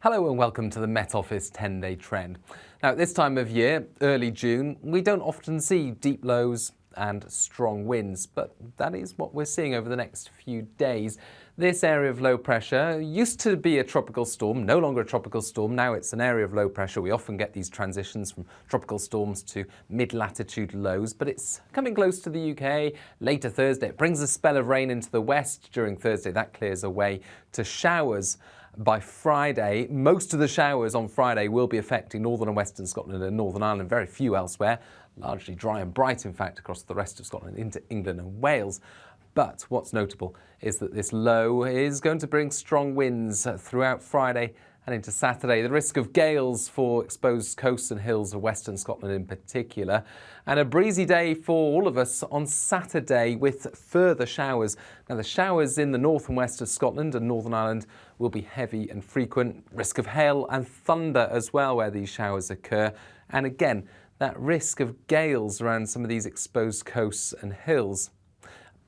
Hello and welcome to the Met Office 10-day trend. Now at this time of year, early June, we don't often see deep lows and strong winds, but that is what we're seeing over the next few days. This area of low pressure used to be a tropical storm, no longer a tropical storm, now it's an area of low pressure. We often get these transitions from tropical storms to mid-latitude lows, but it's coming close to the UK later Thursday. It brings a spell of rain into the west during Thursday. That clears away to showers by Friday. Most of the showers on Friday will be affecting northern and western Scotland and Northern Ireland, very few elsewhere. Largely dry and bright, in fact, across the rest of Scotland into England and Wales. But what's notable is that this low is going to bring strong winds throughout Friday and into Saturday. The risk of gales for exposed coasts and hills of western Scotland in particular. And a breezy day for all of us on Saturday with further showers. Now the showers in the north and west of Scotland and Northern Ireland will be heavy and frequent. Risk of hail and thunder as well where these showers occur. And again, that risk of gales around some of these exposed coasts and hills.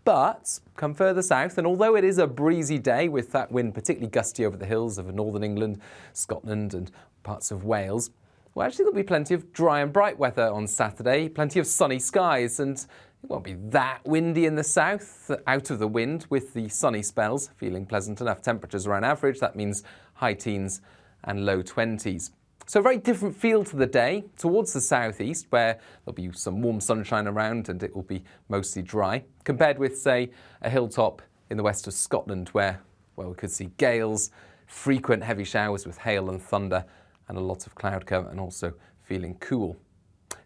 But come further south, and although it is a breezy day with that wind particularly gusty over the hills of northern England, Scotland and parts of Wales, well, actually there'll be plenty of dry and bright weather on Saturday, plenty of sunny skies, and it won't be that windy in the south, out of the wind with the sunny spells, feeling pleasant enough. Temperatures around average, that means high teens and low 20s. So a very different feel to the day towards the southeast, where there'll be some warm sunshine around and it will be mostly dry, compared with, say, a hilltop in the west of Scotland where, well, we could see gales, frequent heavy showers with hail and thunder, and a lot of cloud cover, and also feeling cool.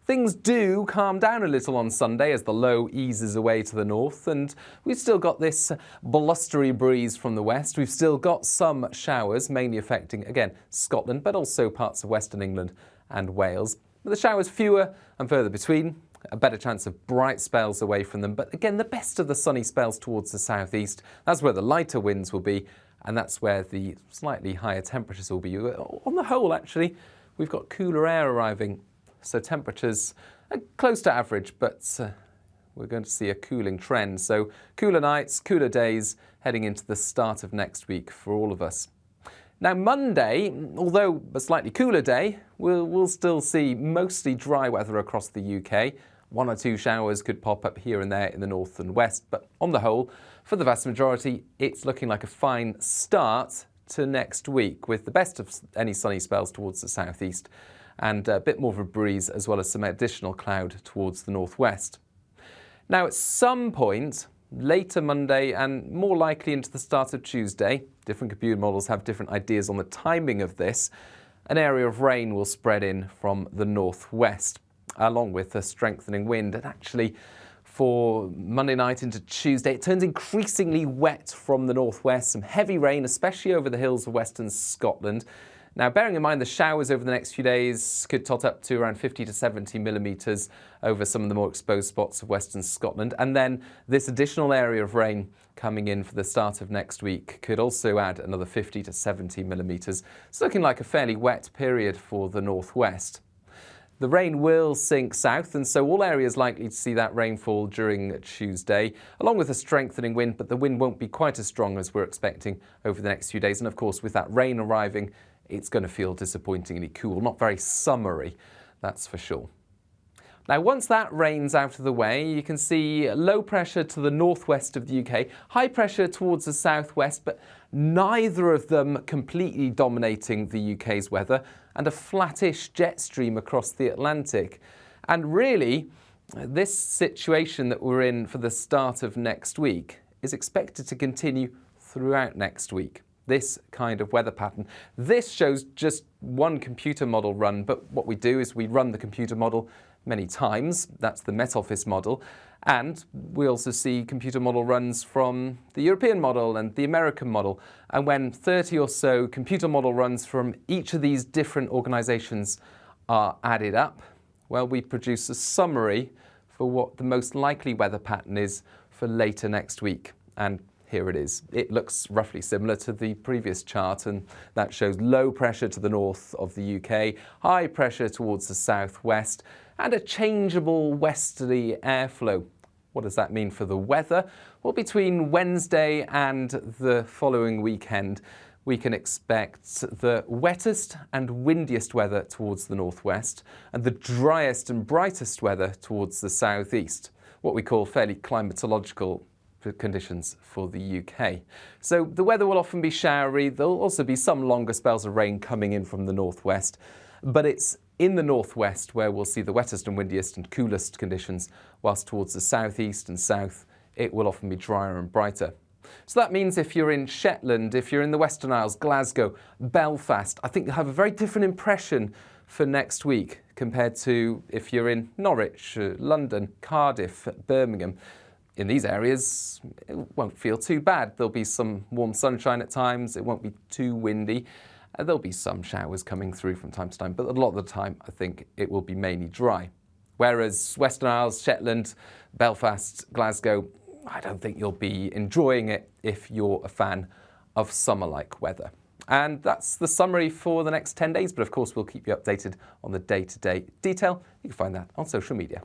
Things do calm down a little on Sunday as the low eases away to the north, and we've still got this blustery breeze from the west. We've still got some showers, mainly affecting, again, Scotland, but also parts of western England and Wales. But the showers fewer and further between, a better chance of bright spells away from them. But again, the best of the sunny spells towards the southeast. That's where the lighter winds will be, and that's where the slightly higher temperatures will be. On the whole, actually, we've got cooler air arriving. So temperatures are close to average, but we're going to see a cooling trend. So cooler nights, cooler days heading into the start of next week for all of us. Now Monday, although a slightly cooler day, we'll still see mostly dry weather across the UK. One or two showers could pop up here and there in the north and west, but on the whole, for the vast majority, it's looking like a fine start to next week with the best of any sunny spells towards the southeast, and a bit more of a breeze as well as some additional cloud towards the northwest. Now at some point later Monday and more likely into the start of Tuesday, different computer models have different ideas on the timing of this, an area of rain will spread in from the northwest along with a strengthening wind, and actually for Monday night into Tuesday it turns increasingly wet from the northwest, some heavy rain especially over the hills of western Scotland. Now, bearing in mind the showers over the next few days could tot up to around 50 to 70 millimetres over some of the more exposed spots of western Scotland, and then this additional area of rain coming in for the start of next week could also add another 50 to 70 millimetres. It's looking like a fairly wet period for the northwest. The rain will sink south, and so all areas likely to see that rainfall during Tuesday, along with a strengthening wind, but the wind won't be quite as strong as we're expecting over the next few days. And of course, with that rain arriving, it's going to feel disappointingly cool, not very summery, that's for sure. Now, once that rain's out of the way, you can see low pressure to the northwest of the UK, high pressure towards the southwest, but neither of them completely dominating the UK's weather, and a flattish jet stream across the Atlantic. And really, this situation that we're in for the start of next week is expected to continue throughout next week. This kind of weather pattern. This shows just one computer model run, but what we do is we run the computer model many times. That's the Met Office model. And we also see computer model runs from the European model and the American model. And when 30 or so computer model runs from each of these different organizations are added up, well, we produce a summary for what the most likely weather pattern is for later next week. And here it is. It looks roughly similar to the previous chart, and that shows low pressure to the north of the UK, high pressure towards the southwest, and a changeable westerly airflow. What does that mean for the weather? Well, between Wednesday and the following weekend, we can expect the wettest and windiest weather towards the northwest and the driest and brightest weather towards the southeast, what we call fairly climatological conditions for the UK. So the weather will often be showery. There'll also be some longer spells of rain coming in from the northwest, but it's in the northwest where we'll see the wettest and windiest and coolest conditions, whilst towards the southeast and south it will often be drier and brighter. So that means if you're in Shetland, if you're in the Western Isles, Glasgow, Belfast, I think you'll have a very different impression for next week compared to if you're in Norwich, London, Cardiff, Birmingham. In these areas, it won't feel too bad. There'll be some warm sunshine at times. It won't be too windy. There'll be some showers coming through from time to time, but a lot of the time, I think it will be mainly dry. Whereas Western Isles, Shetland, Belfast, Glasgow, I don't think you'll be enjoying it if you're a fan of summer-like weather. And that's the summary for the next 10 days, but of course we'll keep you updated on the day-to-day detail. You can find that on social media.